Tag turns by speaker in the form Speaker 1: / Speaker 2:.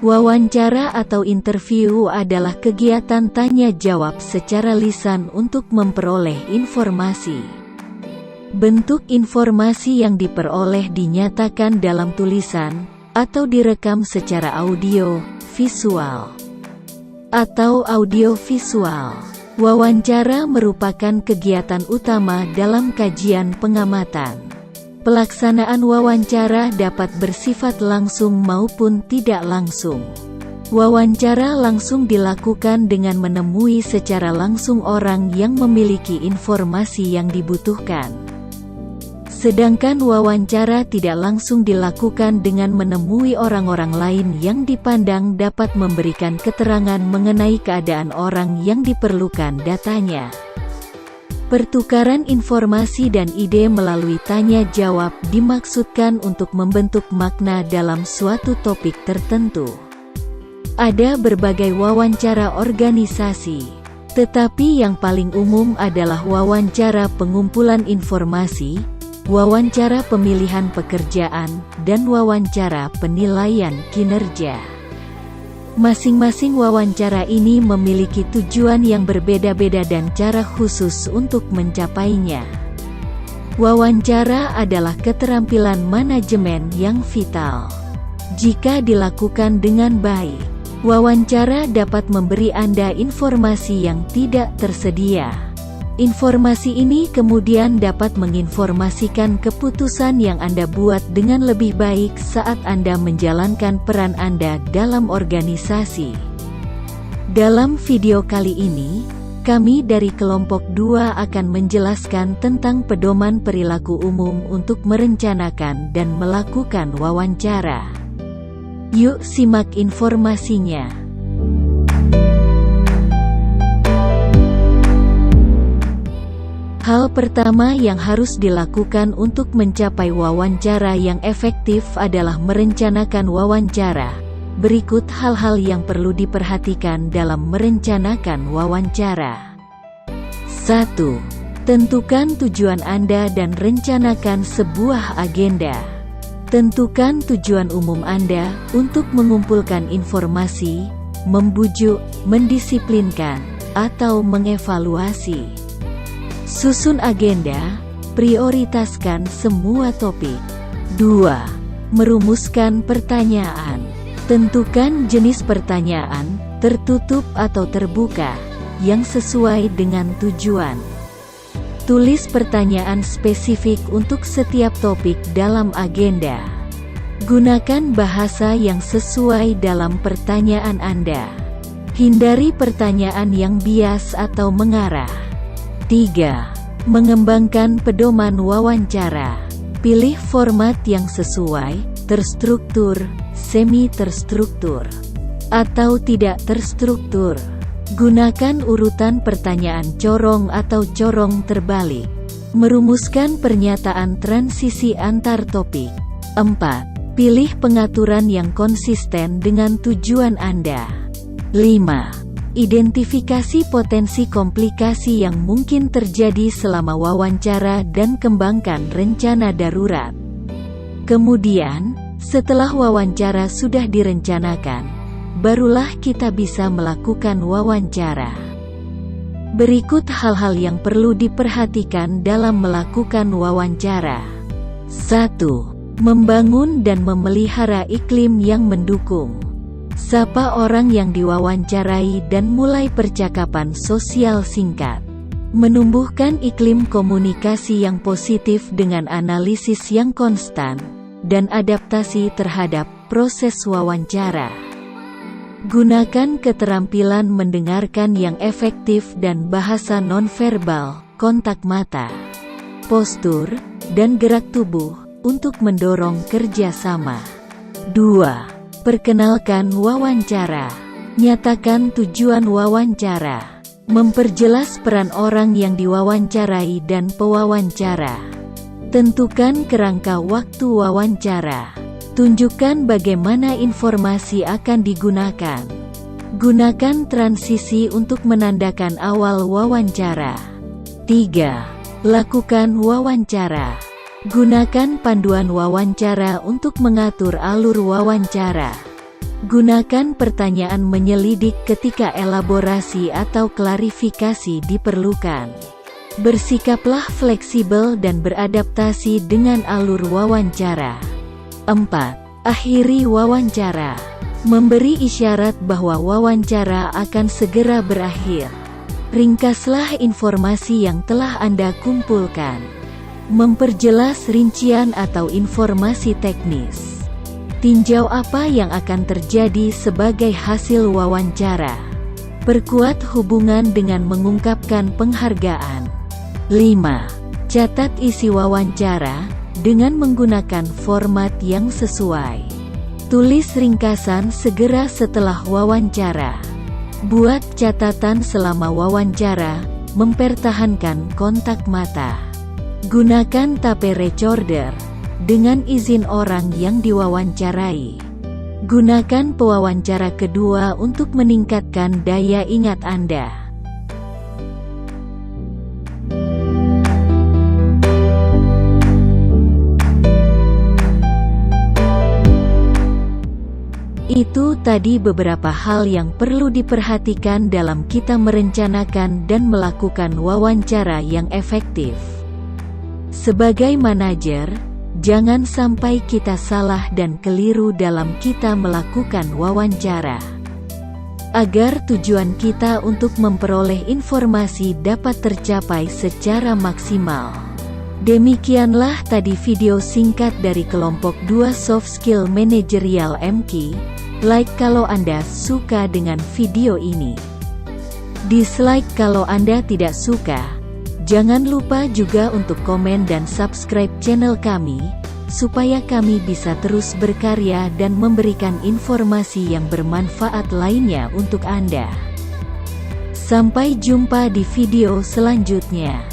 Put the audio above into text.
Speaker 1: Wawancara atau interview adalah kegiatan tanya-jawab secara lisan untuk memperoleh informasi. Bentuk informasi yang diperoleh dinyatakan dalam tulisan, atau direkam secara audio, visual, atau audiovisual. Wawancara merupakan kegiatan utama dalam kajian pengamatan. Pelaksanaan wawancara dapat bersifat langsung maupun tidak langsung. Wawancara langsung dilakukan dengan menemui secara langsung orang yang memiliki informasi yang dibutuhkan. Sedangkan wawancara tidak langsung dilakukan dengan menemui orang-orang lain yang dipandang dapat memberikan keterangan mengenai keadaan orang yang diperlukan datanya. Pertukaran informasi dan ide melalui tanya-jawab dimaksudkan untuk membentuk makna dalam suatu topik tertentu. Ada berbagai wawancara organisasi, tetapi yang paling umum adalah wawancara pengumpulan informasi, wawancara pemilihan pekerjaan, dan wawancara penilaian kinerja. Masing-masing wawancara ini memiliki tujuan yang berbeda-beda dan cara khusus untuk mencapainya. Wawancara adalah keterampilan manajemen yang vital. Jika dilakukan dengan baik, wawancara dapat memberi Anda informasi yang tidak tersedia. Informasi ini kemudian dapat menginformasikan keputusan yang Anda buat dengan lebih baik saat Anda menjalankan peran Anda dalam organisasi. Dalam video kali ini, kami dari kelompok 2 akan menjelaskan tentang pedoman perilaku umum untuk merencanakan dan melakukan wawancara. Yuk simak informasinya. Hal pertama yang harus dilakukan untuk mencapai wawancara yang efektif adalah merencanakan wawancara. Berikut hal-hal yang perlu diperhatikan dalam merencanakan wawancara. 1. Tentukan tujuan Anda dan rencanakan sebuah agenda. Tentukan tujuan umum Anda untuk mengumpulkan informasi, membujuk, mendisiplinkan, atau mengevaluasi. Susun agenda, prioritaskan semua topik. 2. Merumuskan pertanyaan. Tentukan jenis pertanyaan, tertutup atau terbuka, yang sesuai dengan tujuan. Tulis pertanyaan spesifik untuk setiap topik dalam agenda. Gunakan bahasa yang sesuai dalam pertanyaan Anda. Hindari pertanyaan yang bias atau mengarah. 3. Mengembangkan pedoman wawancara. Pilih format yang sesuai, terstruktur, semi-terstruktur, atau tidak terstruktur. Gunakan urutan pertanyaan corong atau corong terbalik. Merumuskan pernyataan transisi antar topik. 4. Pilih pengaturan yang konsisten dengan tujuan Anda. 5. Identifikasi potensi komplikasi yang mungkin terjadi selama wawancara dan kembangkan rencana darurat. Kemudian, setelah wawancara sudah direncanakan, barulah kita bisa melakukan wawancara. Berikut hal-hal yang perlu diperhatikan dalam melakukan wawancara. 1. Membangun dan memelihara iklim yang mendukung. Sapa orang yang diwawancarai dan mulai percakapan sosial singkat. Menumbuhkan iklim komunikasi yang positif dengan analisis yang konstan, dan adaptasi terhadap proses wawancara. Gunakan keterampilan mendengarkan yang efektif dan bahasa nonverbal, kontak mata, postur, dan gerak tubuh, untuk mendorong kerjasama. 2. Perkenalkan wawancara. Nyatakan tujuan wawancara. Memperjelas peran orang yang diwawancarai dan pewawancara. Tentukan kerangka waktu wawancara. Tunjukkan bagaimana informasi akan digunakan. Gunakan transisi untuk menandakan awal wawancara. 3. Lakukan wawancara. Gunakan panduan wawancara untuk mengatur alur wawancara. Gunakan pertanyaan menyelidik ketika elaborasi atau klarifikasi diperlukan. Bersikaplah fleksibel dan beradaptasi dengan alur wawancara. 4. Akhiri wawancara. Memberi isyarat bahwa wawancara akan segera berakhir. Ringkaslah informasi yang telah Anda kumpulkan. Memperjelas rincian atau informasi teknis. Tinjau apa yang akan terjadi sebagai hasil wawancara. Perkuat hubungan dengan mengungkapkan penghargaan. 5. Catat isi wawancara dengan menggunakan format yang sesuai. Tulis ringkasan segera setelah wawancara. Buat catatan selama wawancara, mempertahankan kontak mata. Gunakan tape recorder dengan izin orang yang diwawancarai. Gunakan pewawancara kedua untuk meningkatkan daya ingat Anda. Itu tadi beberapa hal yang perlu diperhatikan dalam kita merencanakan dan melakukan wawancara yang efektif. Sebagai manajer, jangan sampai kita salah dan keliru dalam kita melakukan wawancara. Agar tujuan kita untuk memperoleh informasi dapat tercapai secara maksimal. Demikianlah tadi video singkat dari kelompok 2 Soft Skill Managerial MK. Like kalau Anda suka dengan video ini. Dislike kalau Anda tidak suka. Jangan lupa juga untuk komen dan subscribe channel kami, supaya kami bisa terus berkarya dan memberikan informasi yang bermanfaat lainnya untuk Anda. Sampai jumpa di video selanjutnya.